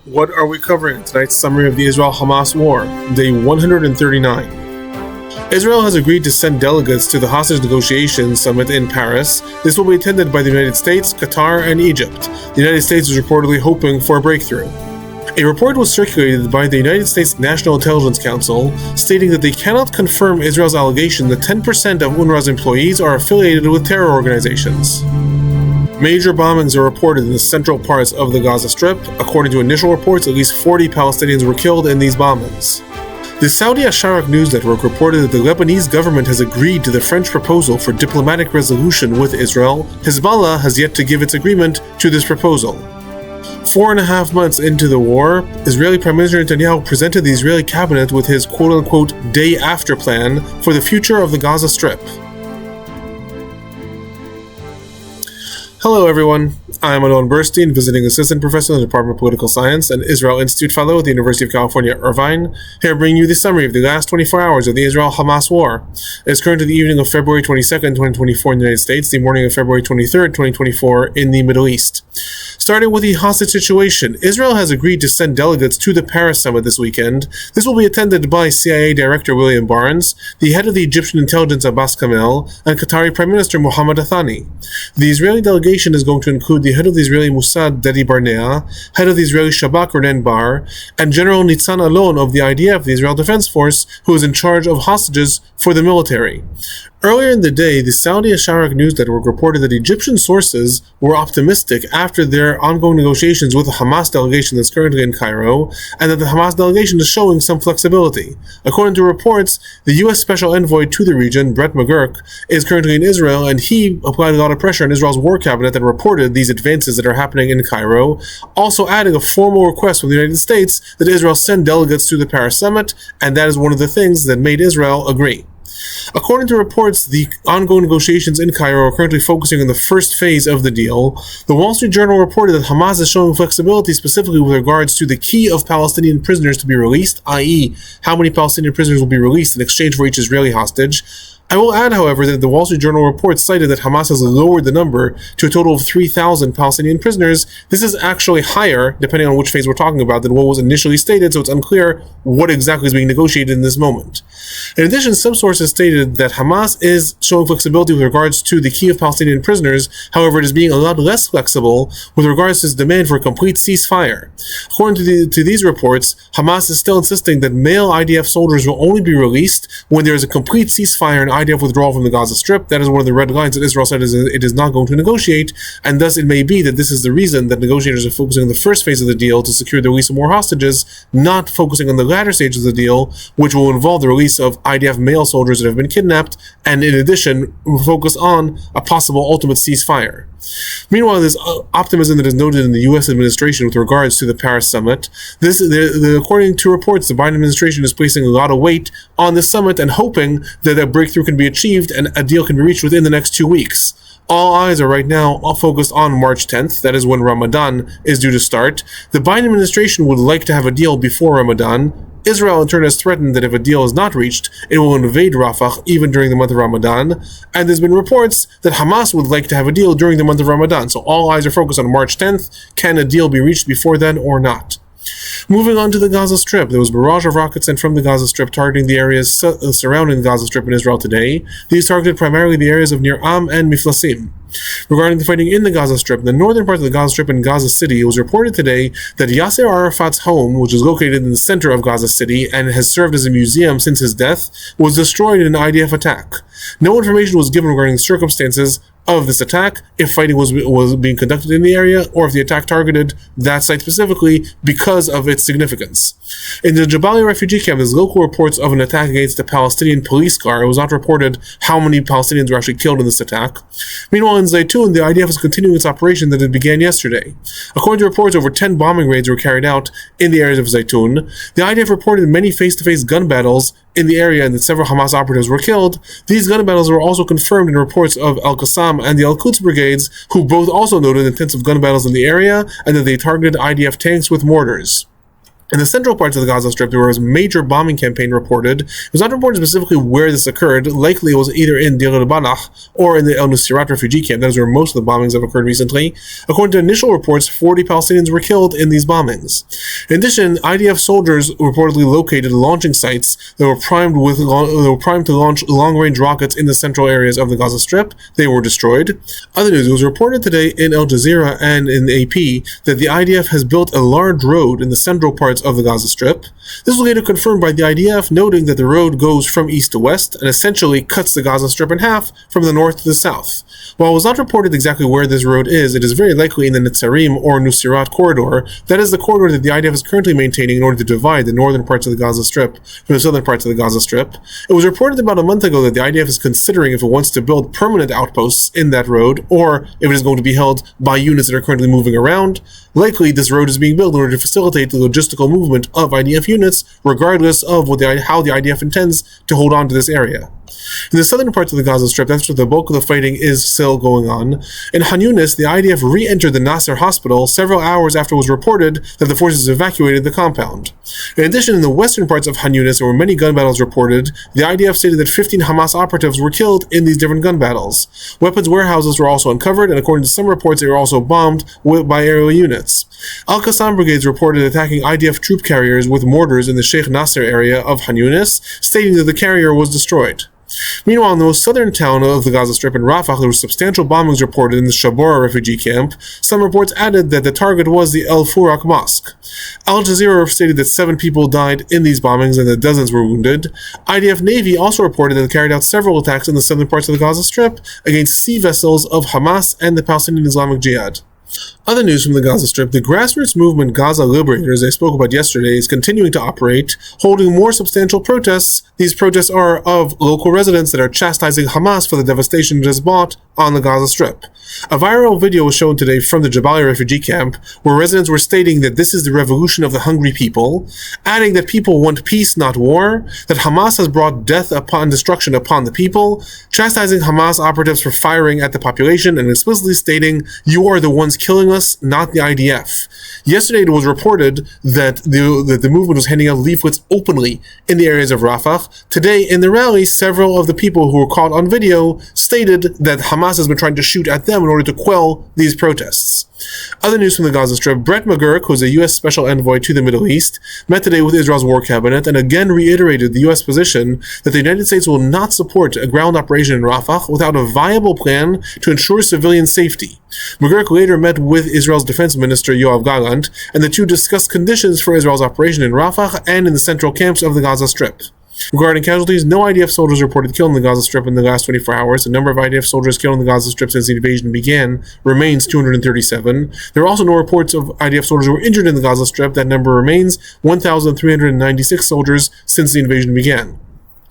What are we covering in tonight's summary of the Israel-Hamas War, day 139? Israel has agreed to send delegates to the hostage negotiations summit in Paris. This will be attended by the United States, Qatar, and Egypt. The United States is reportedly hoping for a breakthrough. A report was circulated by the United States National Intelligence Council stating that they cannot confirm Israel's allegation that 10% of UNRWA's employees are affiliated with terror organizations. Major bombings are reported in the central parts of the Gaza Strip. According to initial reports, at least 40 Palestinians were killed in these bombings. The Saudi Asharak news network reported that the Lebanese government has agreed to the French proposal for diplomatic resolution with Israel. Hezbollah has yet to give its agreement to this proposal. 4.5 months into the war, Israeli Prime Minister Netanyahu presented the Israeli cabinet with his quote-unquote day-after plan for the future of the Gaza Strip. Hello everyone, I am Alon Burstein, visiting assistant professor in the Department of Political Science and Israel Institute fellow at the University of California, Irvine, here bringing you the summary of the last 24 hours of the Israel-Hamas War. It is currently the evening of February 22nd, 2024 in the United States, the morning of February 23rd, 2024 in the Middle East. Starting with the hostage situation, Israel has agreed to send delegates to the Paris summit this weekend. This will be attended by CIA Director William Barnes, the head of the Egyptian intelligence Abbas Kamel, and Qatari Prime Minister Mohammed Athani. The Israeli delegation is going to include the head of the Israeli Mossad Dedi Barnea, head of the Israeli Shabak Ronen Bar, and General Nitzan Alon of the IDF, the Israel Defense Force, who is in charge of hostages for the military. Earlier in the day, the Saudi Asharak news network reported that Egyptian sources were optimistic after their ongoing negotiations with the Hamas delegation that's currently in Cairo, and that the Hamas delegation is showing some flexibility. According to reports, the U.S. Special Envoy to the region, Brett McGurk, is currently in Israel, and he applied a lot of pressure on Israel's war cabinet that reported these advances that are happening in Cairo, also adding a formal request from the United States that Israel send delegates to the Paris summit, and that is one of the things that made Israel agree. According to reports, the ongoing negotiations in Cairo are currently focusing on the first phase of the deal. The Wall Street Journal reported that Hamas is showing flexibility specifically with regards to the key of Palestinian prisoners to be released, i.e., how many Palestinian prisoners will be released in exchange for each Israeli hostage. I will add, however, that the Wall Street Journal report cited that Hamas has lowered the number to a total of 3,000 Palestinian prisoners. This is actually higher, depending on which phase we're talking about, than what was initially stated, so it's unclear what exactly is being negotiated in this moment. In addition, some sources stated that Hamas is showing flexibility with regards to the key of Palestinian prisoners. However, it is being a lot less flexible with regards to its demand for a complete ceasefire. According to these reports, Hamas is still insisting that male IDF soldiers will only be released when there is a complete ceasefire and IDF withdrawal from the Gaza Strip. That is one of the red lines that Israel said it is not going to negotiate, and thus it may be that this is the reason that negotiators are focusing on the first phase of the deal to secure the release of more hostages, not focusing on the latter stage of the deal, which will involve the release of IDF male soldiers that have been kidnapped, and in addition, focus on a possible ultimate ceasefire. Meanwhile, there's optimism that is noted in the U.S. administration with regards to the Paris summit. According to reports, the Biden administration is placing a lot of weight on the summit and hoping that a breakthrough can be achieved and a deal can be reached within the next 2 weeks. All eyes are right now focused on March 10th, that is when Ramadan is due to start. The Biden administration would like to have a deal before Ramadan. Israel in turn has threatened that if a deal is not reached, it will invade Rafah even during the month of Ramadan, and there's been reports that Hamas would like to have a deal during the month of Ramadan, so all eyes are focused on March 10th. Can a deal be reached before then or not? Moving on to the Gaza Strip, there was a barrage of rockets sent from the Gaza Strip targeting the areas surrounding the Gaza Strip in Israel today. These targeted primarily the areas of Nir Am and Miflasim. Regarding the fighting in the Gaza Strip, in the northern part of the Gaza Strip in Gaza City, it was reported today that Yasser Arafat's home, which is located in the center of Gaza City and has served as a museum since his death, was destroyed in an IDF attack. No information was given regarding the circumstances of this attack, if fighting was being conducted in the area, or if the attack targeted that site specifically because of its significance. In the Jabalia refugee camp, there's local reports of an attack against a Palestinian police car. It was not reported how many Palestinians were actually killed in this attack. Meanwhile, in Zeitun, the IDF is continuing its operation that it began yesterday. According to reports, over 10 bombing raids were carried out in the areas of Zeitun. The IDF reported many face-to-face gun battles in the area and that several Hamas operatives were killed. These gun battles were also confirmed in reports of al-Qassam and the al-Quds Brigades, who both also noted intensive gun battles in the area and that they targeted IDF tanks with mortars. In the central parts of the Gaza Strip, there was a major bombing campaign reported. It was not reported specifically where this occurred. Likely it was either in Deir al-Balah or in the El-Nuseirat refugee camp. That is where most of the bombings have occurred recently. According to initial reports, 40 Palestinians were killed in these bombings. In addition, IDF soldiers reportedly located launching sites that were primed to launch long-range rockets in the central areas of the Gaza Strip. They were destroyed. Other news: it was reported today in Al Jazeera and in the AP that the IDF has built a large road in the central parts of the Gaza Strip. This was later confirmed by the IDF, noting that the road goes from east to west and essentially cuts the Gaza Strip in half from the north to the south. While it was not reported exactly where this road is, it is very likely in the Netzarim or Nuseirat corridor. That is the corridor that the IDF is currently maintaining in order to divide the northern parts of the Gaza Strip from the southern parts of the Gaza Strip. It was reported about a month ago that the IDF is considering if it wants to build permanent outposts in that road, or if it is going to be held by units that are currently moving around. Likely, this road is being built in order to facilitate the logistical movement of IDF units, regardless of how the IDF intends to hold on to this area. In the southern parts of the Gaza Strip, that's where the bulk of the fighting is still going on. In Khan Yunis, the IDF re-entered the Nasser hospital several hours after it was reported that the forces evacuated the compound. In addition, in the western parts of Khan Yunis, there were many gun battles reported. The IDF stated that 15 Hamas operatives were killed in these different gun battles. Weapons warehouses were also uncovered, and according to some reports, they were also bombed by aerial units. Al-Qassam Brigades reported attacking IDF troop carriers with mortars in the Sheikh Nasser area of Khan Yunis, stating that the carrier was destroyed. Meanwhile, in the most southern town of the Gaza Strip in Rafah, there were substantial bombings reported in the Shabora refugee camp. Some reports added that the target was the al-Farooq Mosque. Al Jazeera stated that 7 people died in these bombings and that dozens were wounded. IDF Navy also reported that it carried out several attacks in the southern parts of the Gaza Strip against sea vessels of Hamas and the Palestinian Islamic Jihad. Other news from the Gaza Strip: the grassroots movement Gaza Liberators I spoke about yesterday is continuing to operate, holding more substantial protests. These protests are of local residents that are chastising Hamas for the devastation it has brought on the Gaza Strip. A viral video was shown today from the Jabalia refugee camp, where residents were stating that this is the revolution of the hungry people, adding that people want peace, not war, that Hamas has brought death upon destruction upon the people, chastising Hamas operatives for firing at the population, and explicitly stating, "You are the ones killing us, not the IDF." Yesterday it was reported that the movement was handing out leaflets openly in the areas of Rafah. Today in the rally, several of the people who were caught on video stated that Hamas has been trying to shoot at them in order to quell these protests. Other news from the Gaza Strip: Brett McGurk, who is a U.S. Special Envoy to the Middle East, met today with Israel's war cabinet and again reiterated the U.S. position that the United States will not support a ground operation in Rafah without a viable plan to ensure civilian safety. McGurk later met with Israel's Defense Minister Yoav Gallant, and the two discussed conditions for Israel's operation in Rafah and in the central camps of the Gaza Strip. Regarding casualties, no IDF soldiers reported killed in the Gaza Strip in the last 24 hours. The number of IDF soldiers killed in the Gaza Strip since the invasion began remains 237. There are also no reports of IDF soldiers who were injured in the Gaza Strip. That number remains 1,396 soldiers since the invasion began.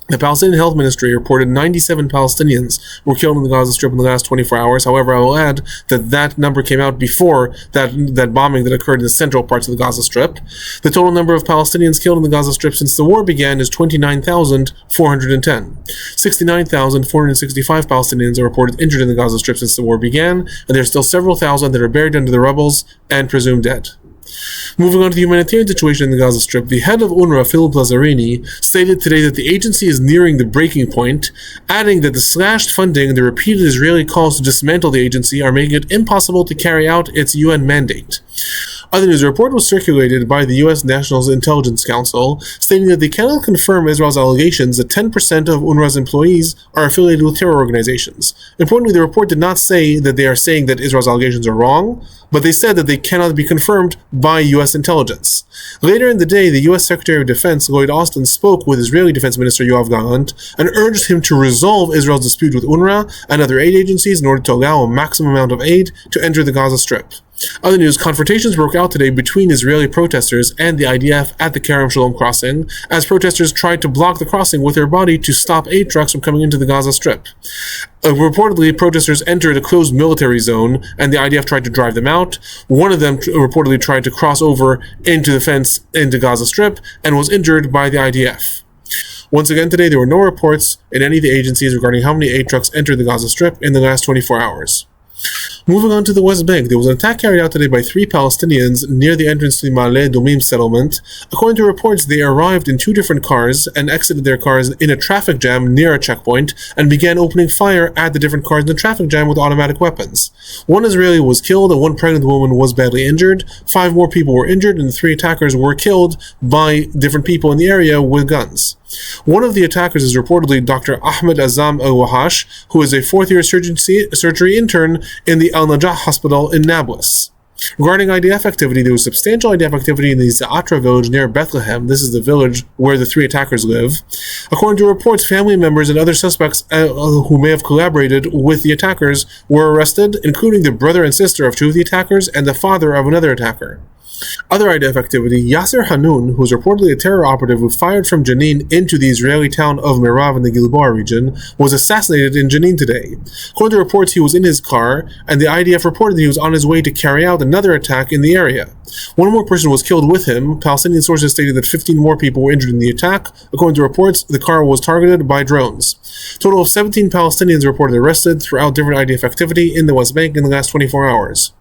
The Palestinian Health Ministry reported 97 Palestinians were killed in the Gaza Strip in the last 24 hours. However, I will add that number came out before that bombing that occurred in the central parts of the Gaza Strip. The total number of Palestinians killed in the Gaza Strip since the war began is 29,410. 69,465 Palestinians are reported injured in the Gaza Strip since the war began, and there are still several thousand that are buried under the rubble and presumed dead. Moving on to the humanitarian situation in the Gaza Strip, the head of UNRWA, Philip Lazzarini, stated today that the agency is nearing the breaking point, adding that the slashed funding and the repeated Israeli calls to dismantle the agency are making it impossible to carry out its UN mandate. Other news: a report was circulated by the U.S. National Intelligence Council, stating that they cannot confirm Israel's allegations that 10% of UNRWA's employees are affiliated with terror organizations. Importantly, the report did not say that they are saying that Israel's allegations are wrong, but they said that they cannot be confirmed by U.S. intelligence. Later in the day, the U.S. Secretary of Defense, Lloyd Austin, spoke with Israeli Defense Minister Yoav Gallant and urged him to resolve Israel's dispute with UNRWA and other aid agencies in order to allow a maximum amount of aid to enter the Gaza Strip. Other news: confrontations broke out today between Israeli protesters and the IDF at the Kerem Shalom crossing, as protesters tried to block the crossing with their body to stop aid trucks from coming into the Gaza Strip. Reportedly, protesters entered a closed military zone, and the IDF tried to drive them out. One of them reportedly tried to cross over into the fence into Gaza Strip and was injured by the IDF. Once again today, there were no reports in any of the agencies regarding how many aid trucks entered the Gaza Strip in the last 24 hours. Moving on to the West Bank, there was an attack carried out today by 3 Palestinians near the entrance to the Ma'ale Dumim settlement. According to reports, they arrived in 2 different cars and exited their cars in a traffic jam near a checkpoint and began opening fire at the different cars in the traffic jam with automatic weapons. 1 Israeli was killed and 1 pregnant woman was badly injured. 5 more people were injured and 3 attackers were killed by different people in the area with guns. One of the attackers is reportedly Dr. Ahmed Azam al-Wahash, who is a 4th-year surgery intern in the Al-Najah hospital in Nablus. Regarding IDF activity, there was substantial IDF activity in the Za'atra village near Bethlehem. This is the village where the 3 attackers live. According to reports, family members and other suspects who may have collaborated with the attackers were arrested, including the brother and sister of 2 of the attackers and the father of another attacker. Other IDF activity, Yasser Hanun, who is reportedly a terror operative who fired from Jenin into the Israeli town of Merav in the Gilboa region, was assassinated in Jenin today. According to reports, he was in his car, and the IDF reported that he was on his way to carry out another attack in the area. 1 more person was killed with him. Palestinian sources stated that 15 more people were injured in the attack. According to reports, the car was targeted by drones. A total of 17 Palestinians reported arrested throughout different IDF activity in the West Bank in the last 24 hours.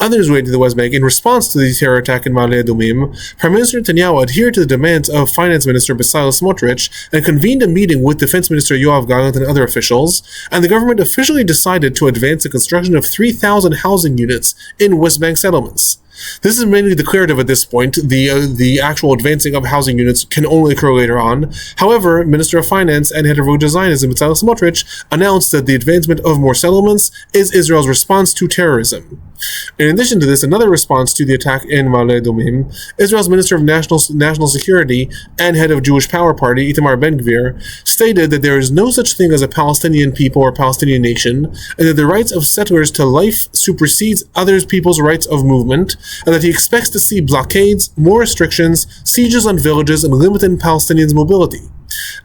Others went to the West Bank in response to the terror attack in Ma'ale Adumim. Prime Minister Netanyahu adhered to the demands of Finance Minister Bezalel Smotrich and convened a meeting with Defense Minister Yoav Gallant and other officials, and the government officially decided to advance the construction of 3,000 housing units in West Bank settlements. This is mainly declarative at this point. The actual advancing of housing units can only occur later on. However, Minister of Finance and Head of Road Zionism Bezalel Smotrich announced that the advancement of more settlements is Israel's response to terrorism. In addition to this, another response to the attack in Ma'ale Adumim, Israel's Minister of National Security and head of Jewish Power Party, Itamar Ben-Gvir, stated that there is no such thing as a Palestinian people or Palestinian nation, and that the rights of settlers to life supersedes other people's rights of movement, and that he expects to see blockades, more restrictions, sieges on villages, and limited Palestinians' mobility.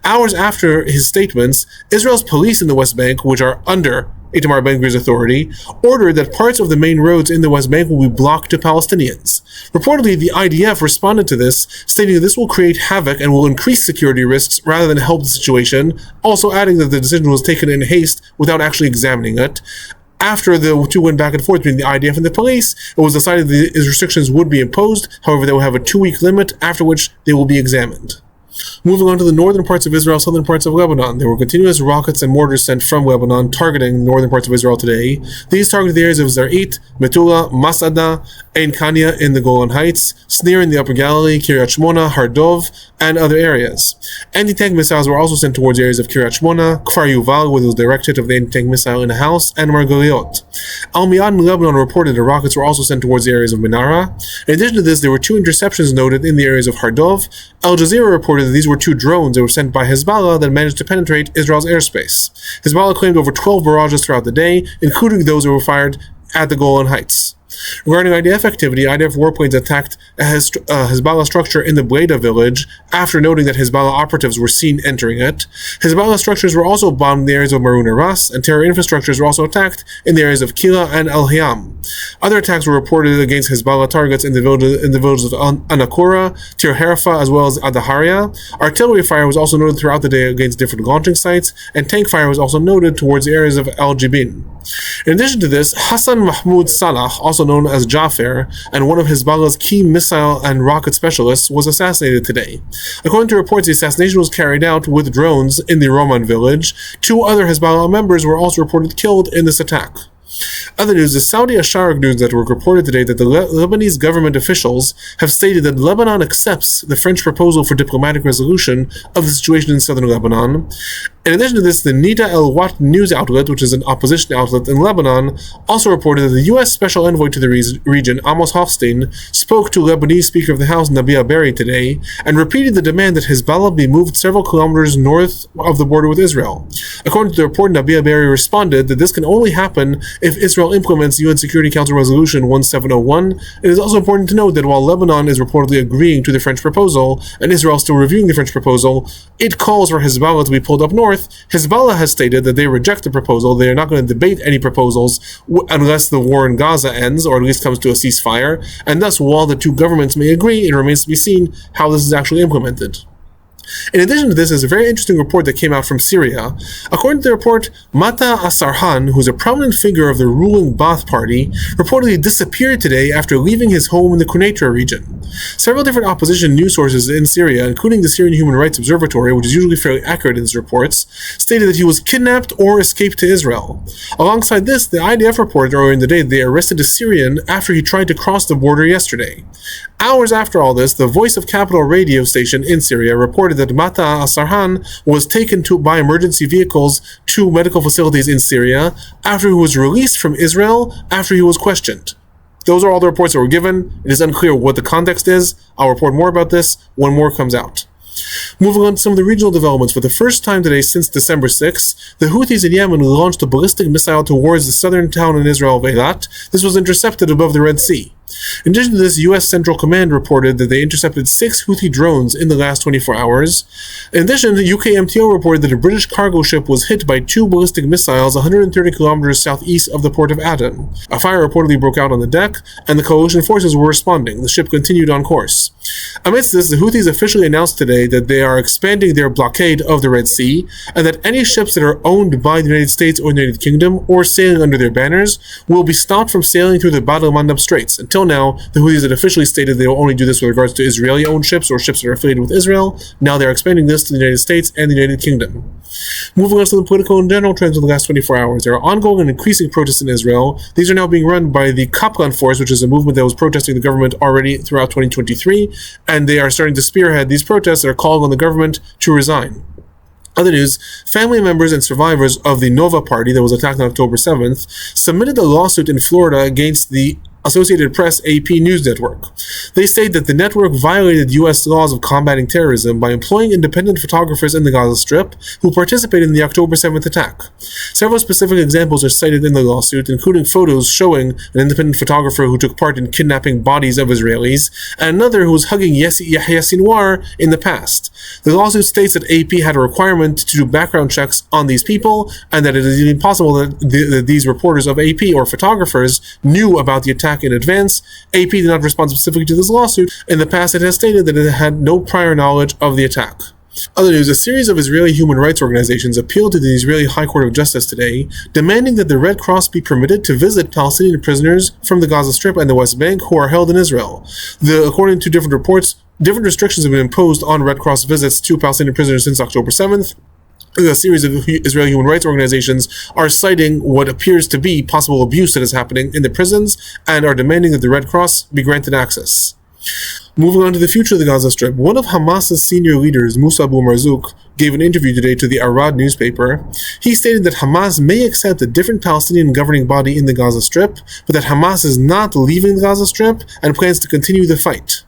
Hours after his statements, Israel's police in the West Bank, which are under Itamar Ben-Gvir's authority, ordered that parts of the main roads in the West Bank will be blocked to Palestinians. Reportedly, the IDF responded to this, stating that this will create havoc and will increase security risks rather than help the situation, also adding that the decision was taken in haste without actually examining it. After the 2 went back and forth between the IDF and the police, it was decided that these restrictions would be imposed. However, they will have a 2-week limit, after which they will be examined. Moving on to the northern parts of Israel, southern parts of Lebanon. There were continuous rockets and mortars sent from Lebanon targeting northern parts of Israel today. These targeted the areas of Zar'it, Metula, Masada, Ein Kanya in the Golan Heights, Snir in the Upper Galilee, Kiryat Shmona, Hardov, and other areas. Anti-tank missiles were also sent towards areas of Kiryat Shmona, Kfar Yuval, where there was a direct hit of the anti-tank missile in a house, and Margaliot. Al-Miyad in Lebanon reported that rockets were also sent towards the areas of Menara. In addition to this, there were 2 interceptions noted in the areas of Hardov. Al Jazeera reported that these were 2 drones that were sent by Hezbollah that managed to penetrate Israel's airspace. Hezbollah claimed over 12 barrages throughout the day, including those that were fired at the Golan Heights. Regarding IDF activity, IDF warplanes attacked a Hezbollah structure in the Bleda village after noting that Hezbollah operatives were seen entering it. Hezbollah structures were also bombed in the areas of Maruna Ras, and terror infrastructures were also attacked in the areas of Kila and Al-Hayam. Other attacks were reported against Hezbollah targets in the villages of Anakura, Tir Harifa, as well as Adaharia. Artillery fire was also noted throughout the day against different launching sites, and tank fire was also noted towards the areas of Al-Jibin. In addition to this, Hassan Mahmoud Salah, also known as Jafar, and one of Hezbollah's key missile and rocket specialists, was assassinated today. According to reports, the assassination was carried out with drones in the Roman village. 2 other Hezbollah members were also reported killed in this attack. Other news, the Saudi Asharq news network reported today that the Lebanese government officials have stated that Lebanon accepts the French proposal for diplomatic resolution of the situation in southern Lebanon. In addition to this, the Nida El-Wat news outlet, which is an opposition outlet in Lebanon, also reported that the U.S. Special Envoy to the region, Amos Hochstein, spoke to Lebanese Speaker of the House, Nabih Berri, today, and repeated the demand that Hezbollah be moved several kilometers north of the border with Israel. According to the report, Nabih Berri responded that this can only happen if Israel implements UN Security Council Resolution 1701. It is also important to note that while Lebanon is reportedly agreeing to the French proposal, and Israel is still reviewing the French proposal, it calls for Hezbollah to be pulled up north. Hezbollah has stated that they reject the proposal. They are not going to debate any proposals unless the war in Gaza ends, or at least comes to a ceasefire, and thus while the 2 governments may agree, it remains to be seen how this is actually implemented. In addition to this, there's a very interesting report that came out from Syria. According to the report, Mata Asarhan, who's a prominent figure of the ruling Ba'ath Party, reportedly disappeared today after leaving his home in the Quneitra region. Several different opposition news sources in Syria, including the Syrian Human Rights Observatory, which is usually fairly accurate in its reports, stated that he was kidnapped or escaped to Israel. Alongside this, the IDF reported earlier in the day that they arrested a Syrian after he tried to cross the border yesterday. Hours after all this, the Voice of Capital radio station in Syria reported that Mata Asarhan was taken by emergency vehicles to medical facilities in Syria after he was released from Israel after he was questioned. Those are all the reports that were given. It is unclear what the context is. I'll report more about this when more comes out. Moving on to some of the regional developments. For the first time today since December 6th, the Houthis in Yemen launched a ballistic missile towards the southern town in Israel of Eilat. This was intercepted above the Red Sea. In addition to this, U.S. Central Command reported that they intercepted 6 Houthi drones in the last 24 hours. In addition, the UK MTO reported that a British cargo ship was hit by 2 ballistic missiles 130 kilometers southeast of the port of Aden. A fire reportedly broke out on the deck, and the coalition forces were responding. The ship continued on course. Amidst this, the Houthis officially announced today that they are expanding their blockade of the Red Sea, and that any ships that are owned by the United States or the United Kingdom or sailing under their banners will be stopped from sailing through the Bab el-Mandab Straits. Until now, the Houthis had officially stated they will only do this with regards to Israeli-owned ships or ships that are affiliated with Israel. Now they're expanding this to the United States and the United Kingdom. Moving on to the political and general trends of the last 24 hours. There are ongoing and increasing protests in Israel. These are now being run by the Kaplan Force, which is a movement that was protesting the government already throughout 2023, and they are starting to spearhead these protests that are calling on the government to resign. Other news, family members and survivors of the Nova Party that was attacked on October 7th submitted a lawsuit in Florida against the Associated Press AP News Network. They state that the network violated U.S. laws of combating terrorism by employing independent photographers in the Gaza Strip who participated in the October 7th attack. Several specific examples are cited in the lawsuit, including photos showing an independent photographer who took part in kidnapping bodies of Israelis, and another who was hugging Yahya Sinwar in the past. The lawsuit states that AP had a requirement to do background checks on these people, and that it is impossible that these reporters of AP or photographers knew about the attack in advance. AP did not respond specifically to this lawsuit. In the past, it has stated that it had no prior knowledge of the attack. Other news, a series of Israeli human rights organizations appealed to the Israeli High Court of Justice today, demanding that the Red Cross be permitted to visit Palestinian prisoners from the Gaza Strip and the West Bank who are held in Israel. According to different reports, different restrictions have been imposed on Red Cross visits to Palestinian prisoners since October 7th. A series of Israeli human rights organizations are citing what appears to be possible abuse that is happening in the prisons and are demanding that the Red Cross be granted access. Moving on to the future of the Gaza Strip, one of Hamas's senior leaders, Musa Abu Marzouk, gave an interview today to the Arad newspaper. He stated that Hamas may accept a different Palestinian governing body in the Gaza Strip, but that Hamas is not leaving the Gaza Strip and plans to continue the fight.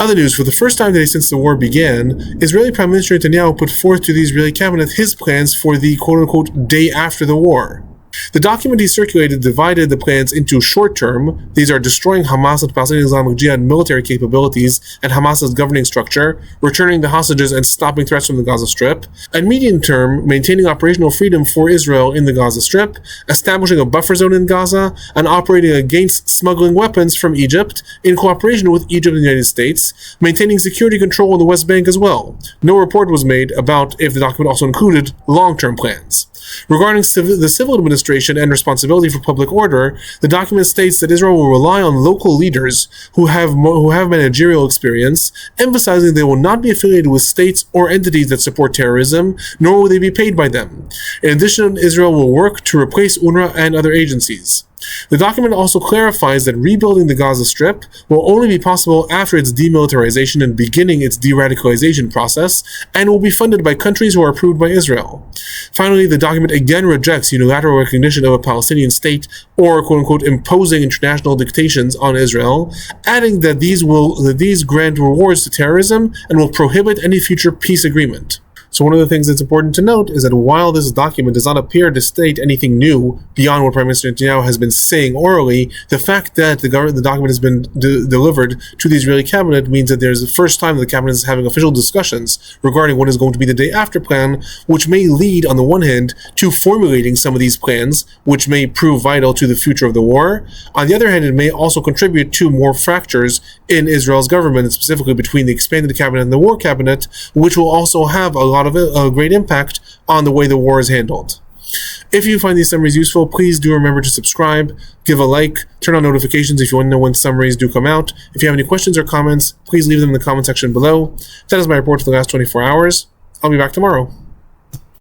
Other news, for the first time today since the war began, Israeli Prime Minister Netanyahu put forth to the Israeli cabinet his plans for the quote-unquote day after the war. The document he circulated divided the plans into short-term. These are destroying Hamas and Palestinian Islamic Jihad military capabilities and Hamas's governing structure, returning the hostages and stopping threats from the Gaza Strip, and medium-term, maintaining operational freedom for Israel in the Gaza Strip, establishing a buffer zone in Gaza, and operating against smuggling weapons from Egypt in cooperation with Egypt and the United States, maintaining security control in the West Bank as well. No report was made about if the document also included long-term plans. Regarding the civil administration and responsibility for public order, the document states that Israel will rely on local leaders who have managerial experience, emphasizing they will not be affiliated with states or entities that support terrorism, nor will they be paid by them. In addition, Israel will work to replace UNRWA and other agencies. The document also clarifies that rebuilding the Gaza Strip will only be possible after its demilitarization and beginning its de-radicalization process, and will be funded by countries who are approved by Israel. Finally, the document again rejects unilateral recognition of a Palestinian state or quote-unquote imposing international dictations on Israel, adding that these grant rewards to terrorism and will prohibit any future peace agreement. So one of the things that's important to note is that while this document does not appear to state anything new beyond what Prime Minister Netanyahu has been saying orally, the fact that the document has been delivered to the Israeli cabinet means that there's the first time the cabinet is having official discussions regarding what is going to be the day after plan, which may lead, on the one hand, to formulating some of these plans, which may prove vital to the future of the war. On the other hand, it may also contribute to more fractures in Israel's government, specifically between the expanded cabinet and the war cabinet, which will also have a lot of a great impact on the way the war is handled. If you find these summaries useful, please do remember to subscribe, give a like, turn on notifications if you want to know when summaries do come out. If you have any questions or comments, please leave them in the comment section below. That is my report for the last 24 hours. I'll be back tomorrow.